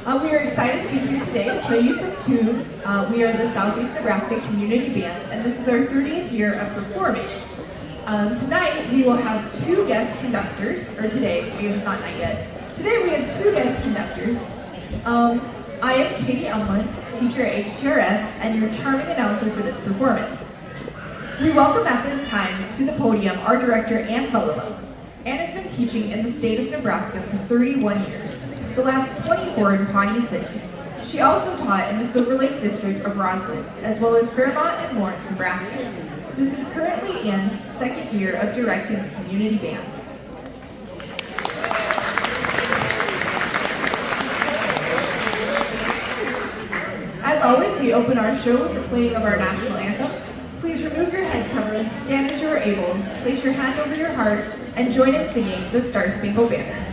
We are excited to be here today to play you some tunes. We are the Southeast Nebraska Community Band, and this is our 30th year of performing. Tonight, we will have two guest conductors, or today, because it's not night yet. Today, we have two guest conductors. I am Katie Elmlund, teacher at HTRS, and your charming announcer for this performance. We welcome at this time to the podium our director, Ann Sullivan. Ann has been teaching in the state of Nebraska for 31 years, the last 24 in Pawnee City. She also taught in the Silver Lake district of Roslyn, as well as Fairmont and Lawrence, Nebraska. This is currently Ann's second year of directing the community band. As always, we open our show with the playing of our national anthem. Please remove your head covering, stand as you are able, place your hand over your heart, and join in singing the Star Spangled Banner.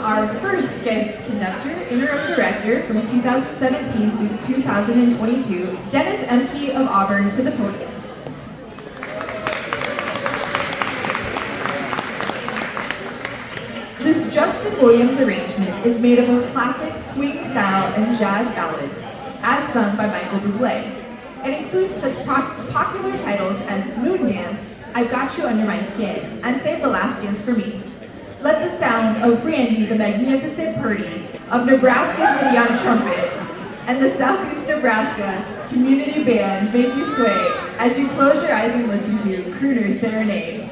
Our first guest conductor, interim director from 2017 through 2022, Dennis Emke of Auburn, to the podium. This Justin Williams arrangement is made up of classic swing style and jazz ballads, as sung by Michael Bublé. It includes such popular titles as Moon Dance, I've Got You Under My Skin, and Save the Last Dance for Me. Let the sound of Brandy the Magnificent Purdy of Nebraska City on trumpet and the Southeast Nebraska Community Band make you sway as you close your eyes and listen to Crooner's Serenade.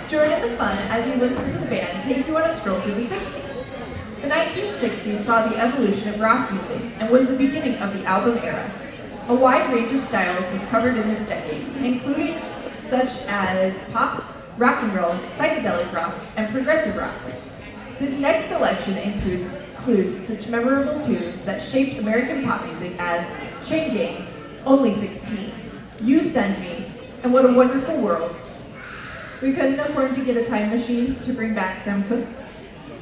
Join in the fun as you listen to the band take you on a stroll through the 60s. The 1960s saw the evolution of rock music and was the beginning of the album era. A wide range of styles was covered in this decade, including such as pop, rock and roll, psychedelic rock, and progressive rock. This next selection includes such memorable tunes that shaped American pop music as Chain Gang, Only 16, You Send Me, and What a Wonderful World. We couldn't afford to get a time machine to bring back Sam Cooke.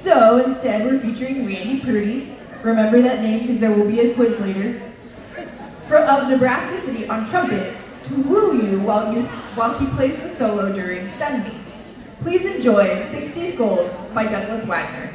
So instead, we're featuring Randy Prudy. Remember that name because there will be a quiz later. Of Nebraska City on trumpet to woo you while he plays the solo during Send Me. Please enjoy 60s Gold by Douglas Wagner.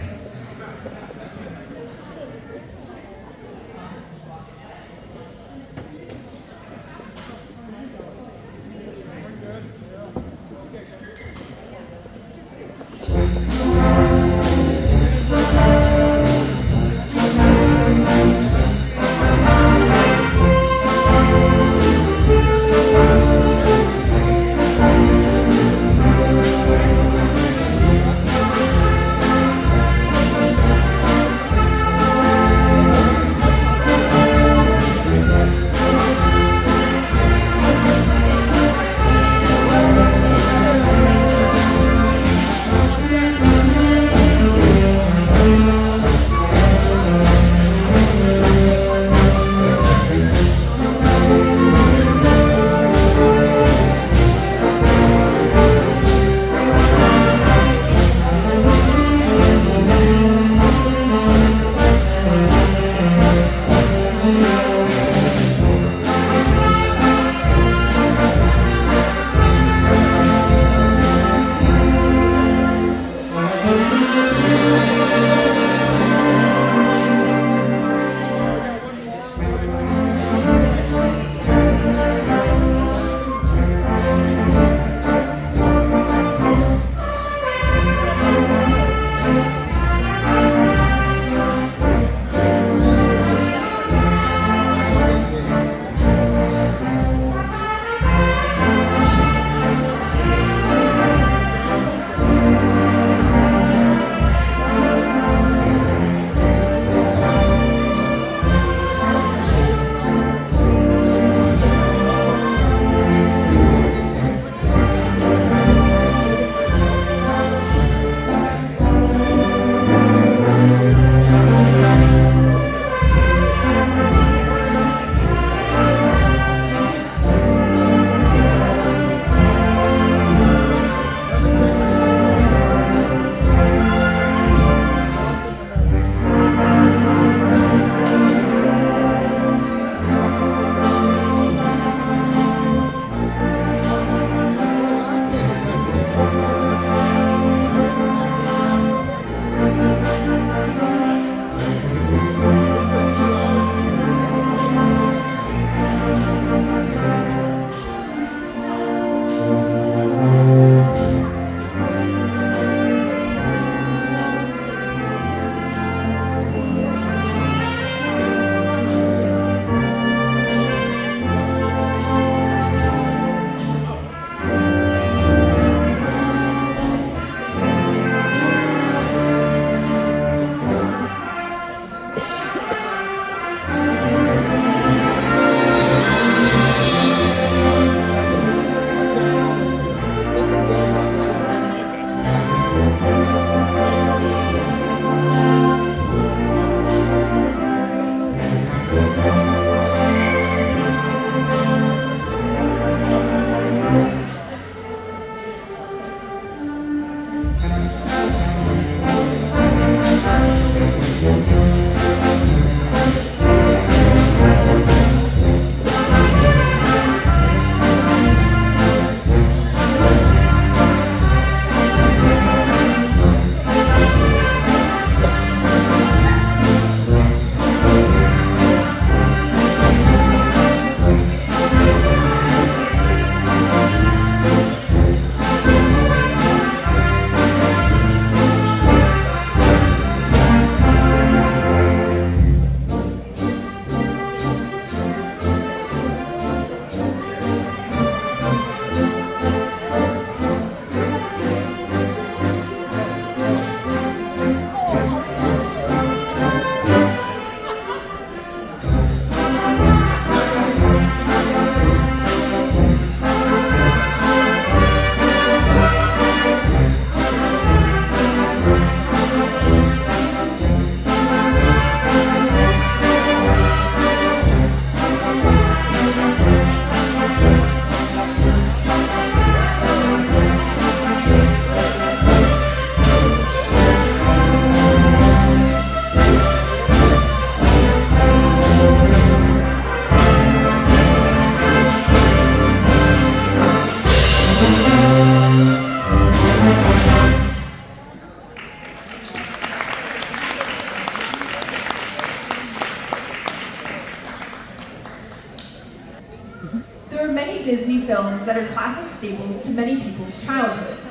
films that are classic staples to many people's childhoods.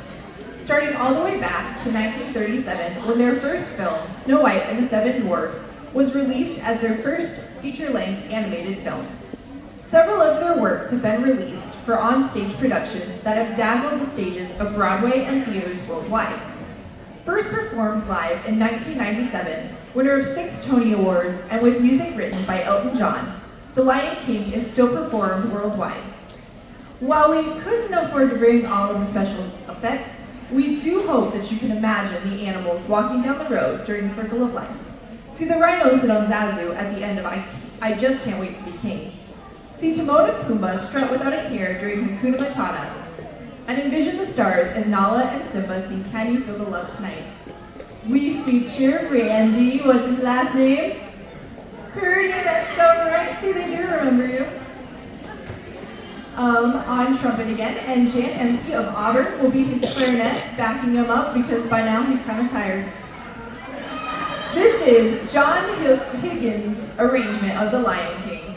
Starting all the way back to 1937, when their first film, Snow White and the Seven Dwarfs, was released as their first feature-length animated film. Several of their works have been released for on-stage productions that have dazzled the stages of Broadway and theaters worldwide. First performed live in 1997, winner of 6 Tony Awards and with music written by Elton John, The Lion King is still performed worldwide. While we couldn't afford to bring all of the special effects, we do hope that you can imagine the animals walking down the roads during the Circle of Life. See the rhino sit on Zazu at the end of I Just Can't Wait to Be King. See Timon and Pumbaa strut without a care during Hakuna Matata. And envision the stars as Nala and Simba sing Can You Feel the Love Tonight. We feature Randy, what's his last name? Purdy, that's so right. See, they do remember you. On trumpet again, and Jan Empey of Auburn will be his clarinet, backing him up because by now he's kind of tired. This is John Higgins' arrangement of The Lion King.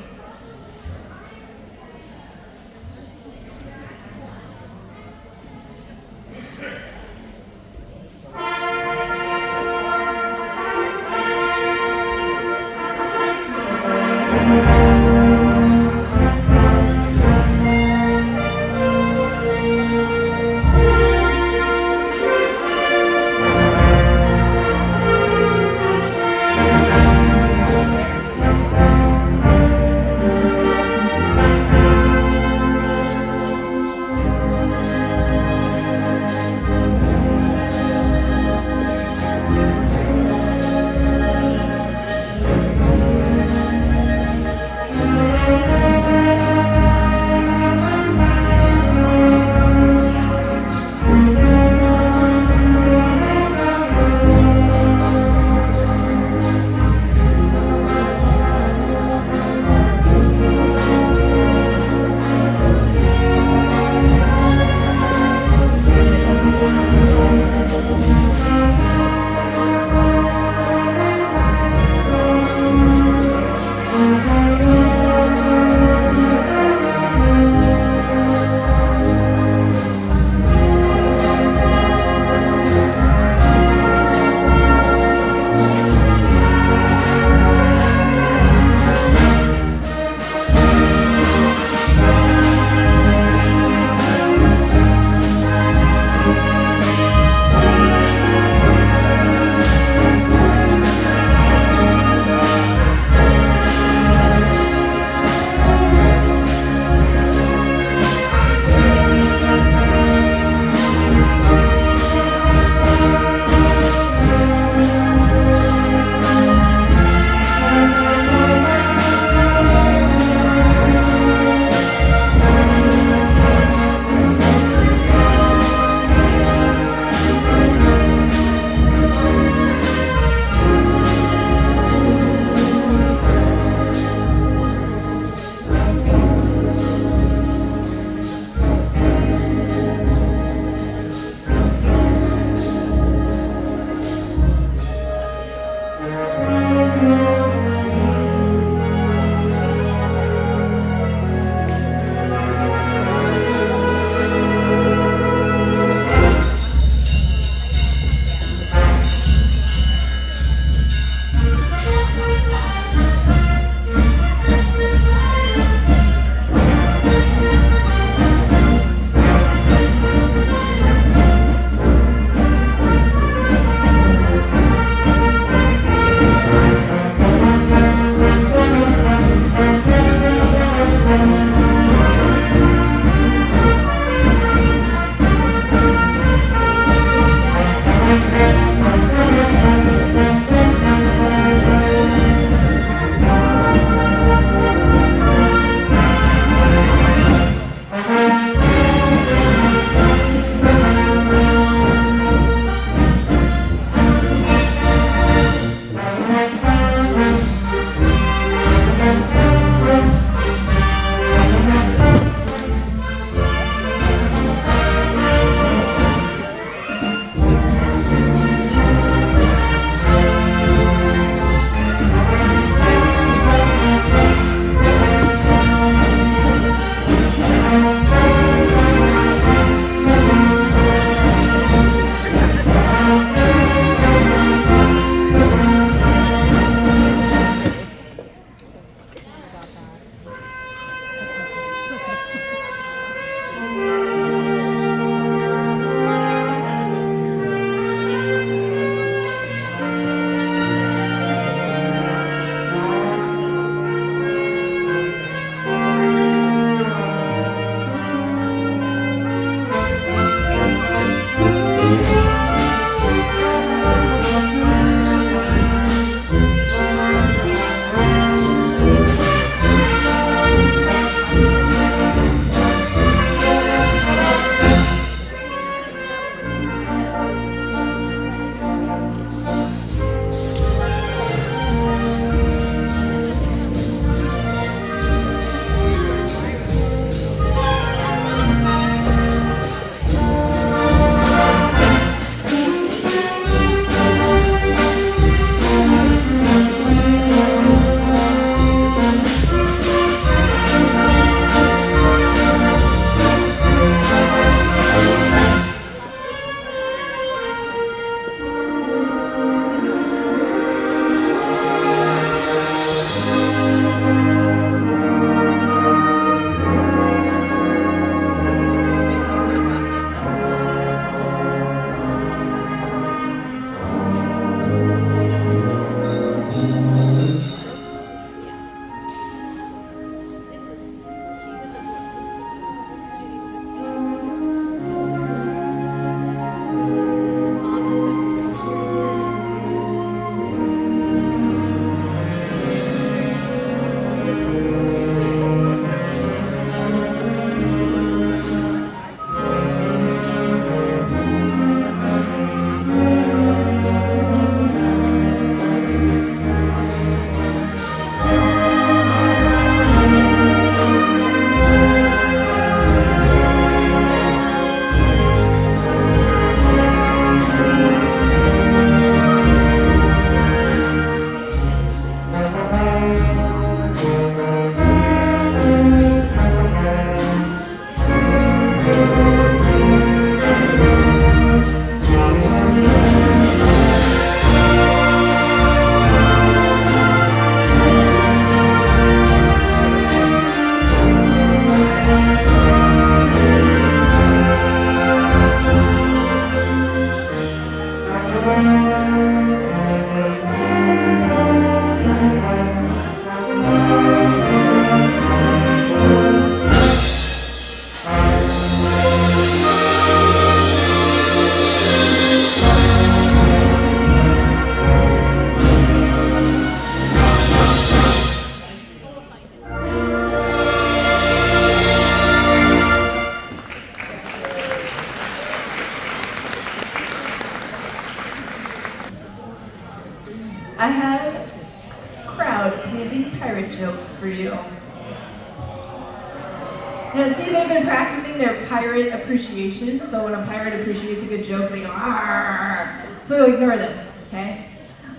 practicing their pirate appreciation. So when a pirate appreciates a good joke, they go, "Arr!" So ignore them, okay?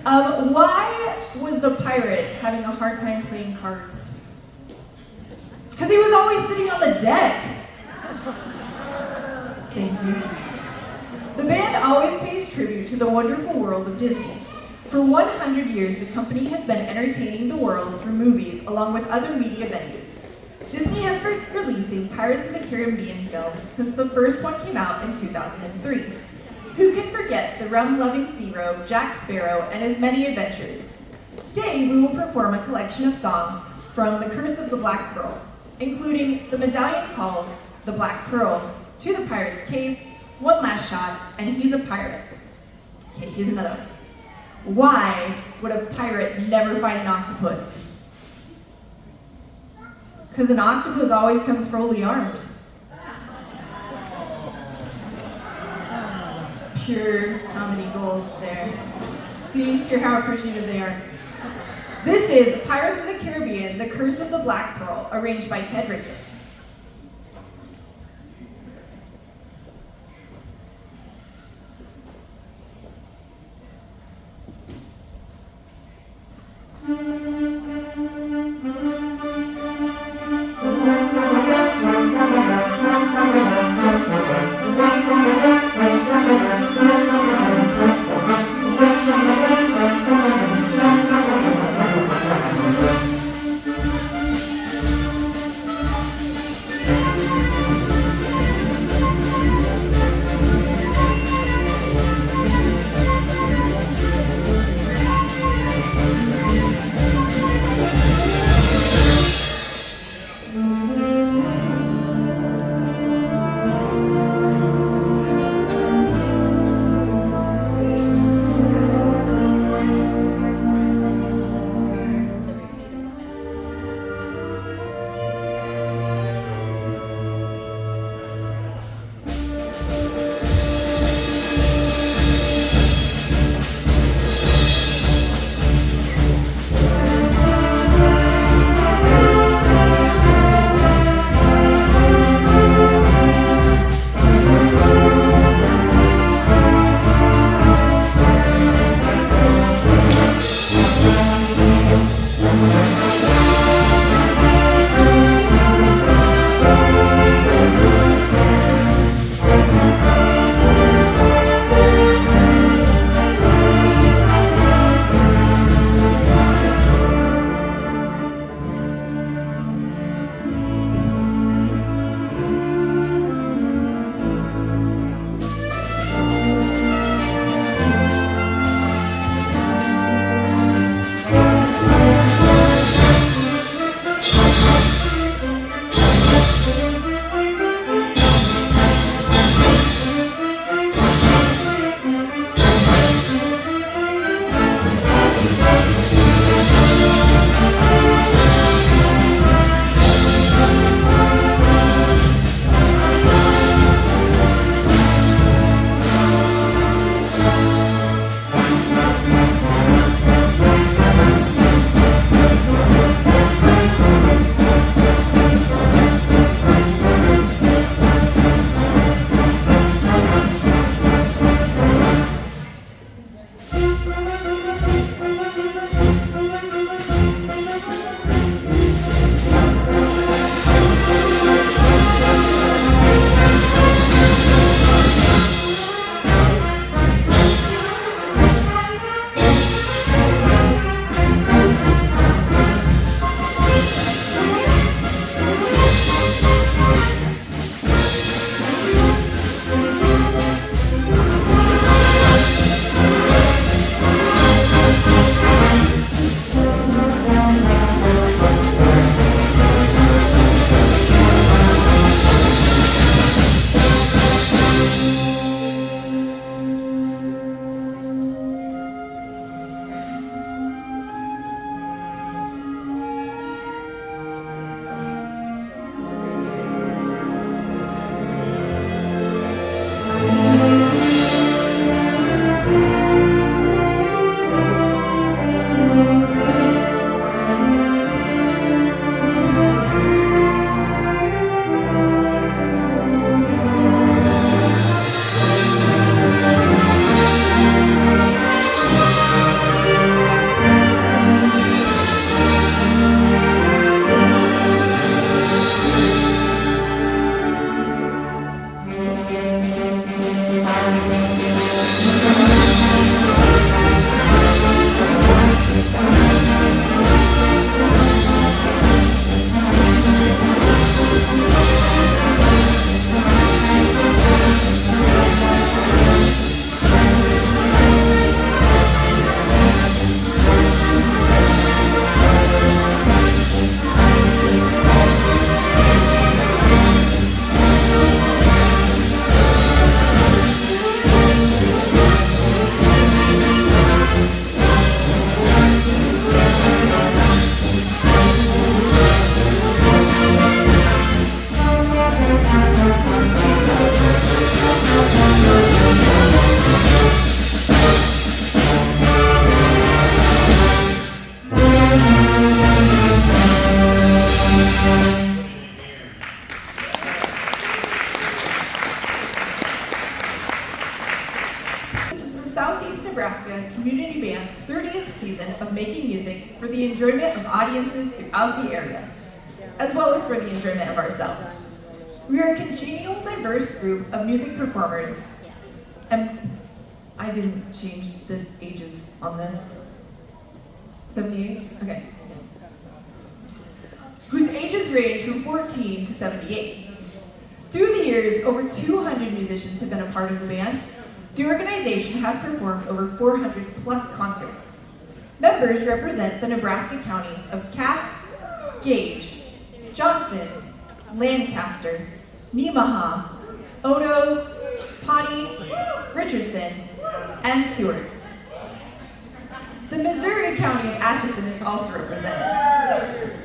Why was the pirate having a hard time playing cards? Because he was always sitting on the deck. Thank you. The band always pays tribute to the wonderful world of Disney. For 100 years, the company has been entertaining the world through movies along with other media venues. Disney has been releasing Pirates of the Caribbean films since the first one came out in 2003. Who can forget the rum-loving sea rogue, Jack Sparrow, and his many adventures? Today, we will perform a collection of songs from The Curse of the Black Pearl, including The Medallion Calls, The Black Pearl, To the Pirate's Cave, One Last Shot, and He's a Pirate. Okay, here's another one. Why would a pirate never find an octopus? Because an octopus always comes fully armed. Pure comedy gold there. See, hear how appreciative they are. This is Pirates of the Caribbean, The Curse of the Black Pearl, arranged by Ted Ricketts. Nebraska Community Band's 30th season of making music for the enjoyment of audiences throughout the area, as well as for the enjoyment of ourselves. We are a congenial, diverse group of music performers, and I didn't change the ages on this. 78? Okay. Whose ages range from 14 to 78. Through the years, over 200 musicians have been a part of the band. The organization has performed over 400 plus concerts. Members represent the Nebraska counties of Cass, Gage, Johnson, Lancaster, Nemaha, Odo, Pawnee, Richardson, and Seward. The Missouri County of Atchison is also represented.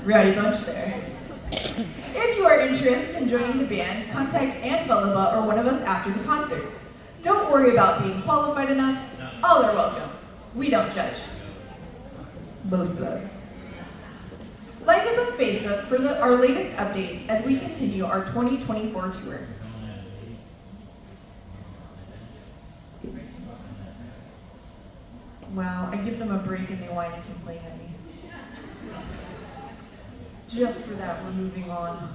Rowdy bunch there. If you are interested in joining the band, contact Ann Belova or one of us after the concert. Don't worry about being qualified enough. All are welcome. We don't judge. Most of us. Like us on Facebook for our latest updates as we continue our 2024 tour. Wow, I give them a break and they whine and complain at me. Just for that, we're moving on.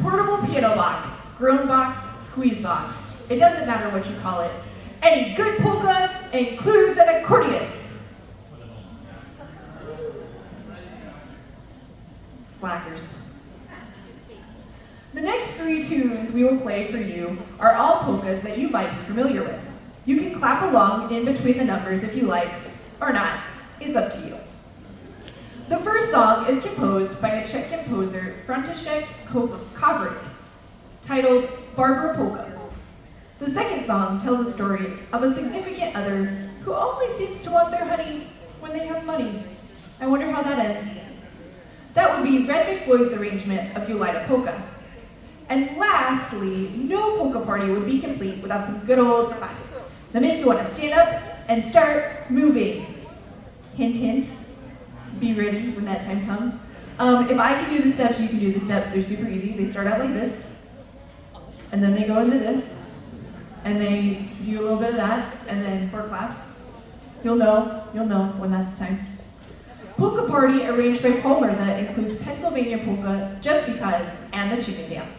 Portable piano box, groan box, squeeze box. It doesn't matter what you call it. Any good polka includes an accordion. Slackers. The next 3 tunes we will play for you are all polkas that you might be familiar with. You can clap along in between the numbers if you like, or not. It's up to you. The first song is composed by a Czech composer, František Kovrik, titled Barber Polka. The second song tells a story of a significant other who only seems to want their honey when they have money. I wonder how that ends. That would be Red McFloyd's arrangement of Yolita Polka. And lastly, no polka party would be complete without some good old classics that make you want to stand up and start moving. Hint, hint. Be ready when that time comes. If I can do the steps, you can do the steps. They're super easy. They start out like this, and then they go into this, and they do a little bit of that, and then 4 claps. You'll know when that's time. Polka Party arranged by Palmer that includes Pennsylvania Polka, Just Because, and the Chicken Dance.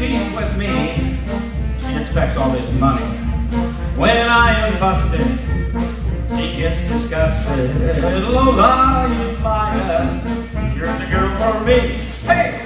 she's with me, she expects all this money. When I am busted, she gets disgusted. Lola, you liar, you're the girl for me. Hey!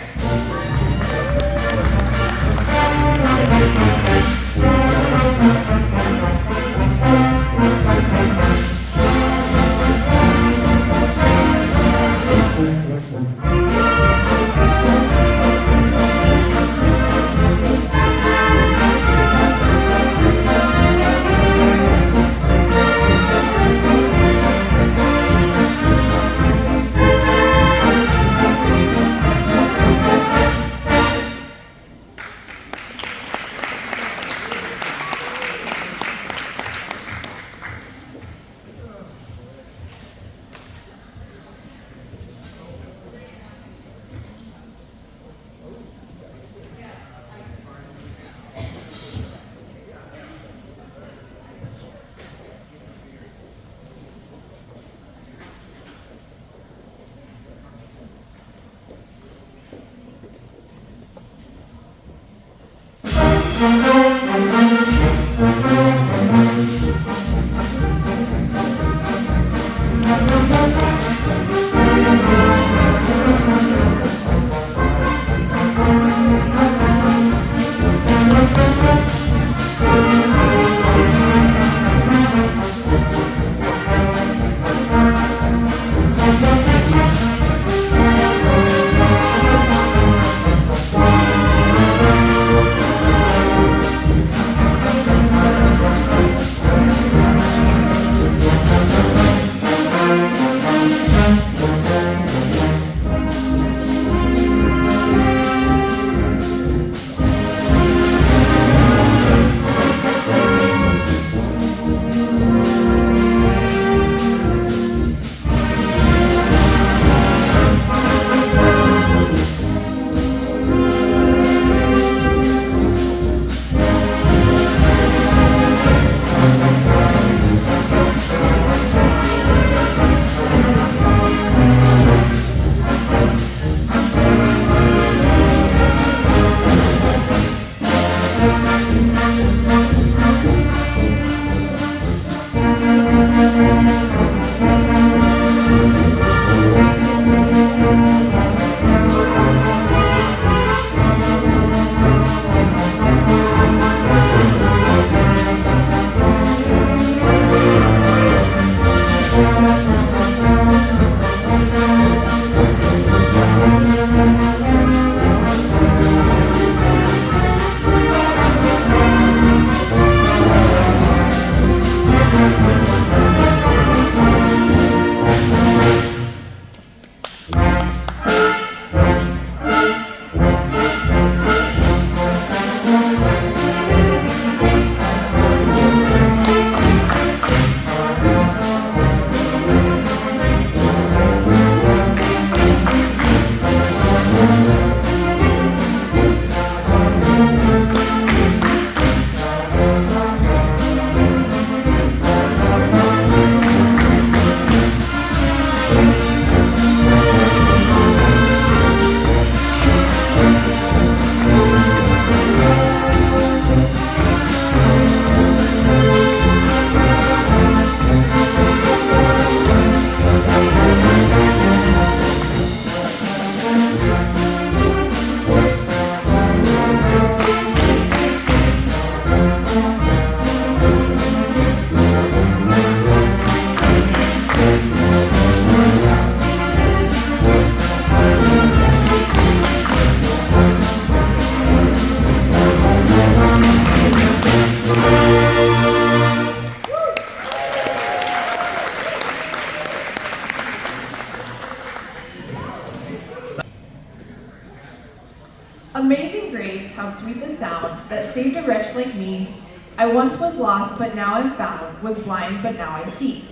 Amazing grace, how sweet the sound that saved a wretch like me. I once was lost, but now I'm found, was blind, but now I see.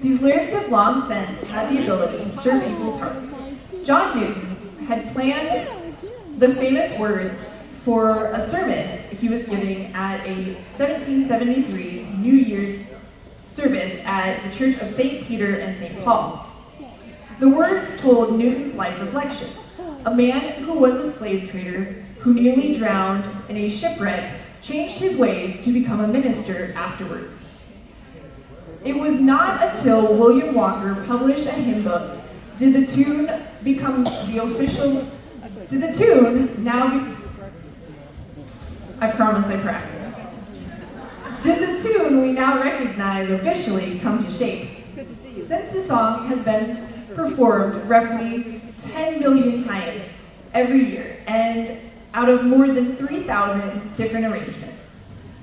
These lyrics have long since had the ability to stir people's hearts. John Newton had planned the famous words for a sermon he was giving at a 1773 New Year's service at the Church of St. Peter and St. Paul. The words told Newton's life reflections. A man who was a slave trader who nearly drowned in a shipwreck, changed his ways to become a minister afterwards. It was not until William Walker published a hymn book did the tune now be, I promise I practice. Did the tune we now recognize officially come to shape? Since the song has been performed roughly 10 million times every year and out of more than 3,000 different arrangements.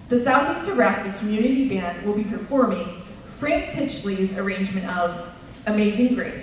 The Southeast Nebraska Community Band will be performing Frank Tichley's arrangement of Amazing Grace.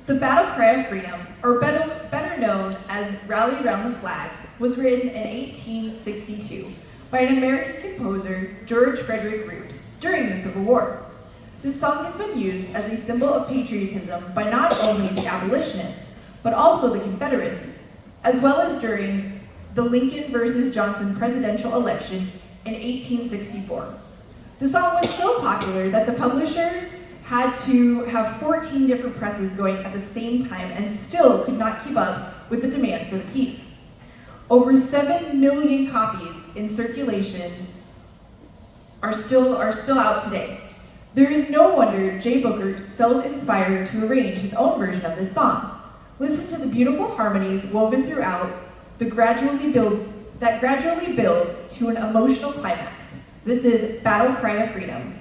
The battle cry of freedom, or better known as Rally Round the Flag, was written in 1862 by an American composer, George Frederick Root, during the Civil War. This song has been used as a symbol of patriotism by not only the abolitionists, but also the Confederacy, as well as during the Lincoln versus Johnson presidential election in 1864. The song was so popular that the publishers had to have 14 different presses going at the same time and still could not keep up with the demand for the piece. Over 7 million copies in circulation are still out today. There is no wonder Jay Bookert felt inspired to arrange his own version of this song. Listen to the beautiful harmonies woven throughout that gradually build to an emotional climax. This is Battle Cry of Freedom.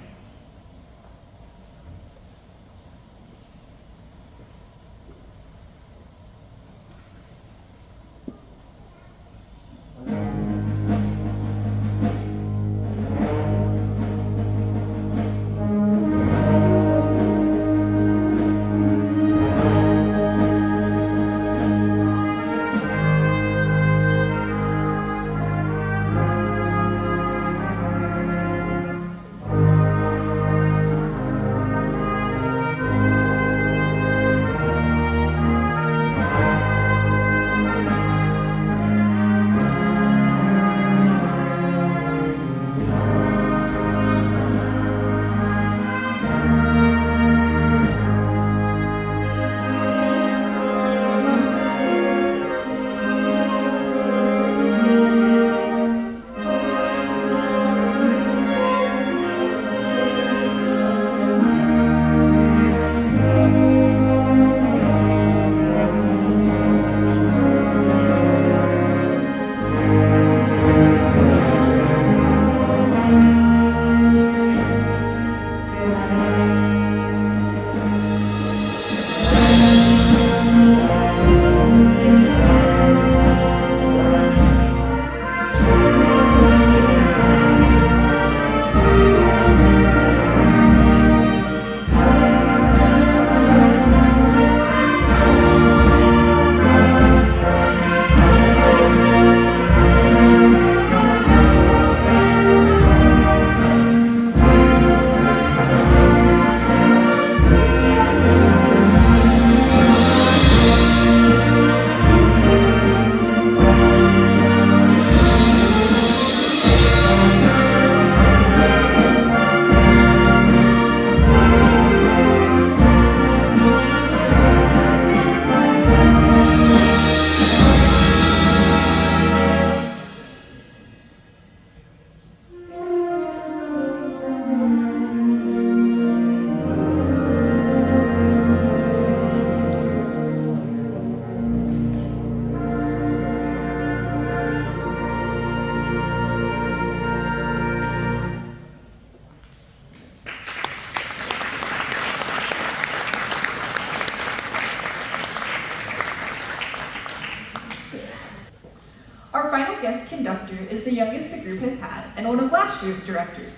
Our final guest conductor is the youngest the group has had and one of last year's directors,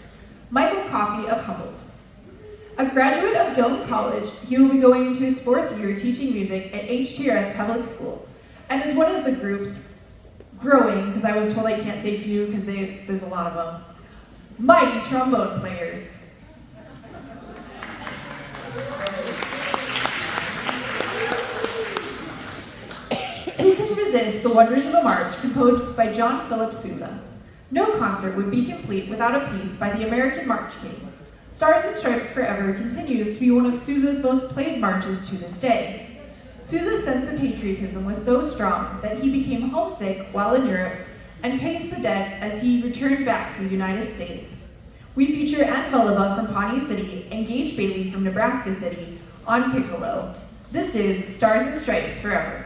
Michael Coffey of Humboldt. A graduate of Dome College, he will be going into his 4th year teaching music at HTRS Public Schools and is one of the group's growing, because I was told I can't say few because there's a lot of them, mighty trombone players. Who can resist the wonders of a march composed by John Philip Sousa? No concert would be complete without a piece by the American March King. Stars and Stripes Forever continues to be one of Sousa's most played marches to this day. Sousa's sense of patriotism was so strong that he became homesick while in Europe and paced the deck as he returned back to the United States. We feature Ann Gulliva from Pawnee City and Gage Bailey from Nebraska City on piccolo. This is Stars and Stripes Forever.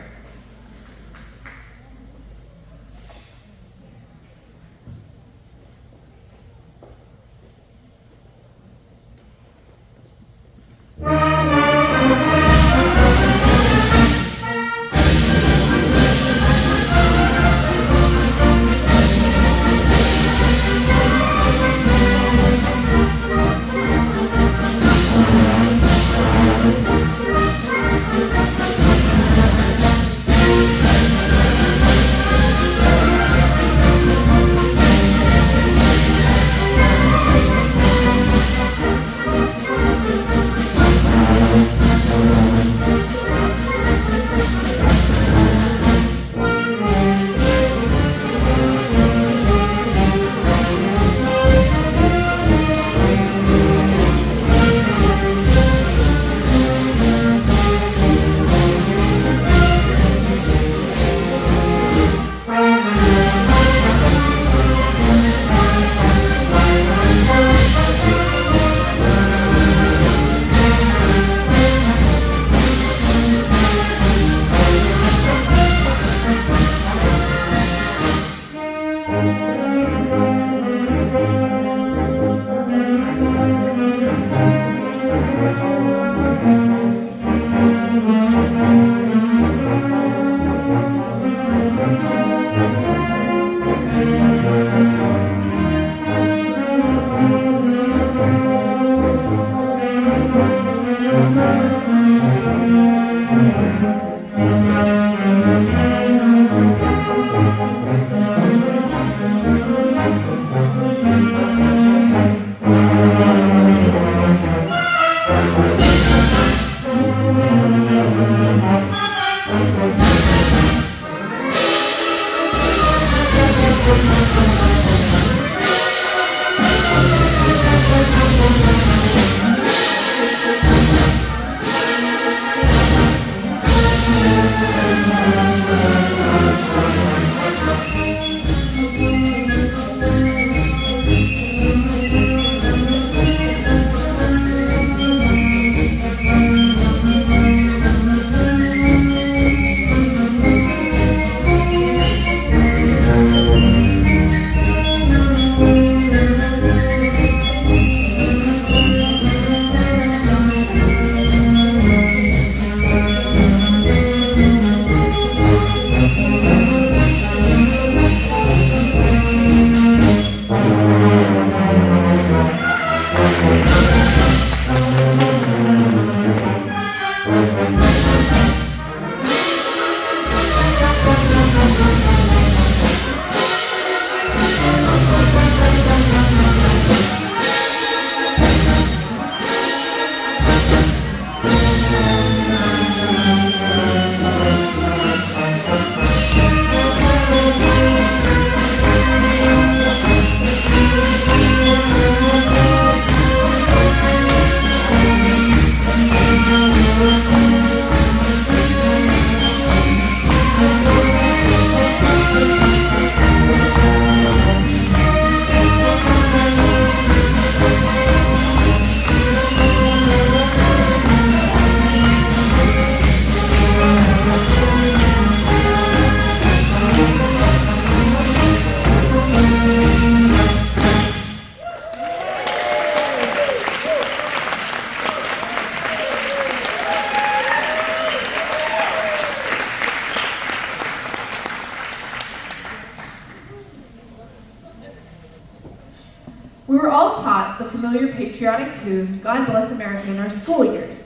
We were all taught the familiar patriotic tune, God Bless America, in our school years.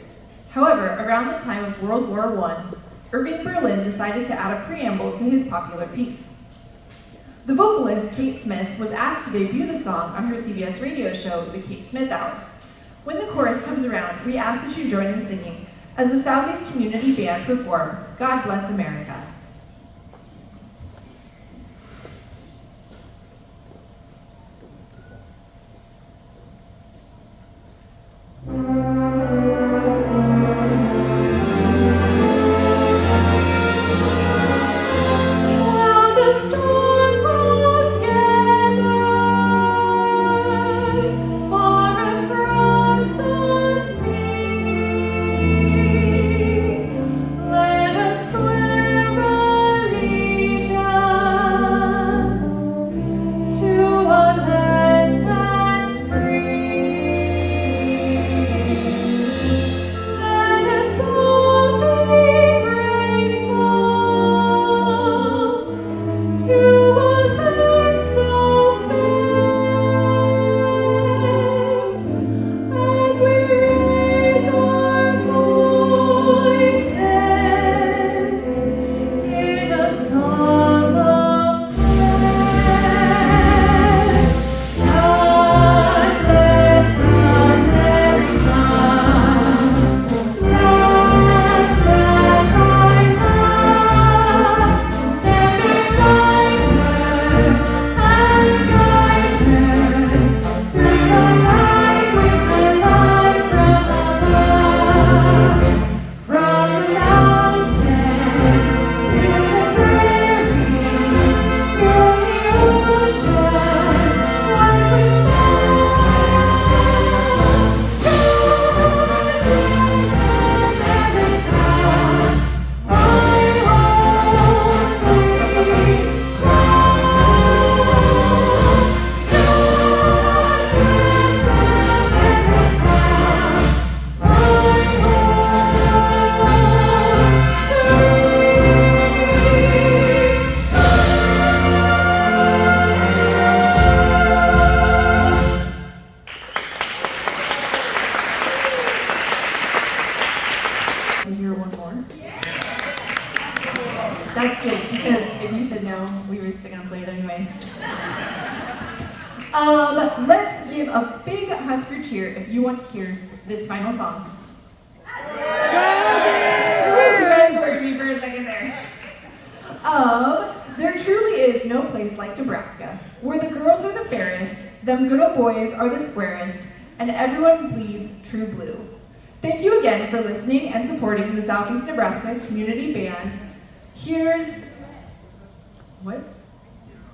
However, around the time of World War I, Irving Berlin decided to add a preamble to his popular piece. The vocalist, Kate Smith, was asked to debut the song on her CBS radio show, The Kate Smith Hour. When the chorus comes around, we ask that you join in singing as the Southeast Community Band performs God Bless America. That's good, because if you said no, we were still gonna play it anyway. Let's give a big Husker cheer if you want to hear this final song. You guys heard me for a second there. There truly is no place like Nebraska, where the girls are the fairest, them good old boys are the squarest, and everyone bleeds true blue. Thank you again for listening and supporting the Southeast Nebraska Community Band. Here's, what?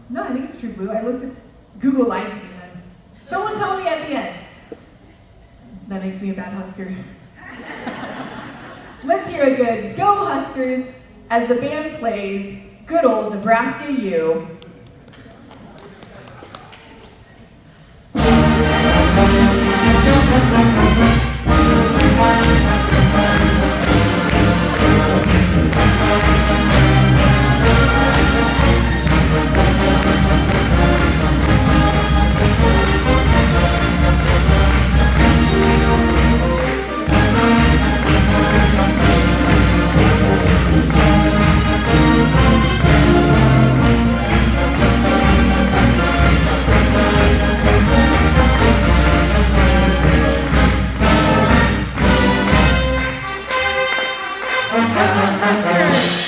No, I think it's True Blue. I looked at, Google lied to me then. Someone tell me at the end. That makes me a bad Husker. Let's hear a good Go Huskers as the band plays Good Old Nebraska U. Husker!